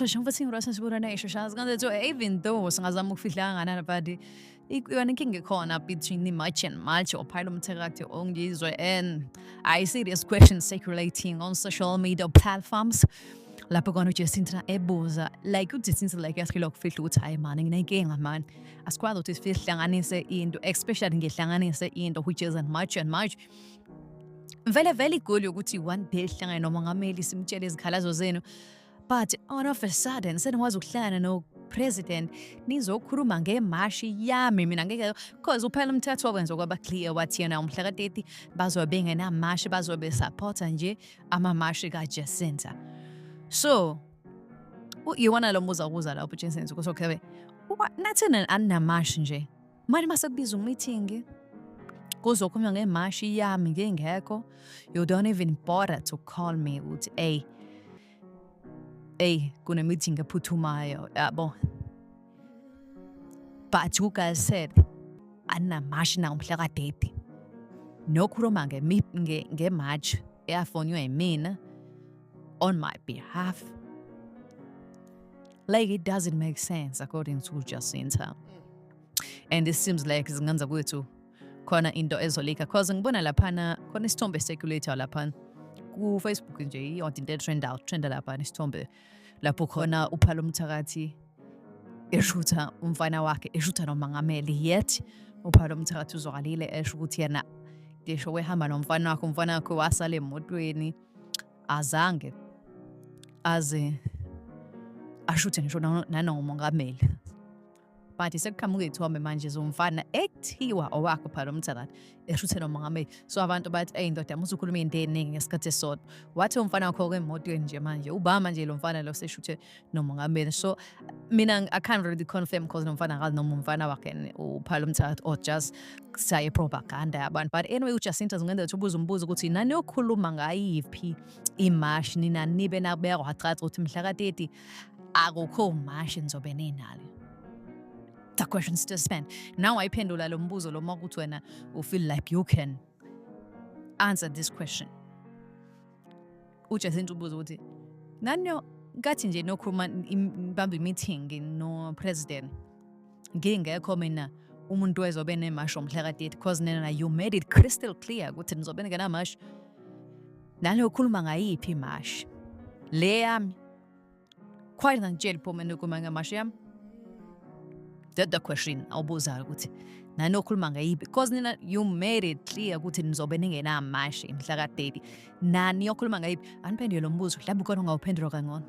shang fatsing rasa sibona isho shaz ngande to even though singazama ukufihla ngana but ikuyona inkinga ekhona between the much and much or phela umthakathi ongizwe and I see these questions circulating on social media platforms lapho kona uJacinta ebuza like uJacinta like yasikilo ukufihla ukuthi hayi man nginenkinga man asikwazi ukuthi sifihlanganise into especially ngehlanganise into which is much and much very good ukuthi one day sihlangane nomongameli simtshele izikhalazo zenu but all of a sudden senikwazi ukuhlangana no president nizokhuluma ngemashi yami mina ngeke because uphela umthetho wenza kwaba clear wathi yena umhla ka-30 bazobe ngenamashi bazobe supporta nje amamashi kaJacinta so yiwona lo mbuzo ukuza lapho Jacinta ukuthi okay nathina anamashi nje manje masekubiza meeting kuzokhulunywa ngemashi yami ngengekho you don't even bother to call me uthi hey kuna meeting ephuthumayo yabo but you guys said anamashi na umhla ka-30 nokhuluma ngematch eyafonywa yimina on my behalf like it doesn't make sense according to Jacinta and it seems like zingenza kwethu khona into ezolika because ngibona laphana khona isithombe circulator laphana ku Facebook nje into trend lapha isithombe lapho khona uphala umthakathi eshutha umfana wakhe eshutha nomongameli yet uphala umthakathi uzokalile esho ukuthi yena desho wehamba nomfana wakhe wasala emotweni azange aze ashuthe ngisho nanomongameli but sekuqhamuka izithombe manje zomfana ekuthiwa owakho phala umthakathi eshuthe nomongameli so abantu bathi ndoda musukhuluma into eningi ngesikhathi esodwa wathi umfana wakho emotweni nje manje ubama nje lo mfana lo seshuthe nomongameli so mina I can't really confirm because nomfana akazi noma umfana wakhe uphala umthakathi or just saye propaganda yabantu but anyway uJacinta zingenza ukuthi ubuze umbuzo ukuthi nani yokhuluma ngayiphi imashi nina nibe nabeka wachaza ukuthi mhla ka-30 akukho mashi nizobe ninalo the questions to spend now ayiphendula lo mbuzo lo makuthi wena u feel like you can answer this question uJacinta ubuza ukuthi nani ngathi nje nokhuluma bamba meeting no president ngingekho mina umuntu wezobe nemashi omhla ka-30 because nena you made it crystal clear ukuthi nizobe ngenamashi nalo ukhuluma ngayiphi imashi le yami quite ngitshela phoma ukuma ngamashi yami that's the question awubuza ukuthi nani okhuluma ngayiphi because nina you made it clear ukuthi nizobe ningenamashi mhla ka-30 nani okhuluma ngayiphi aniphendule lo mbuzo mhlawumbe khona ungawuphendula kangcono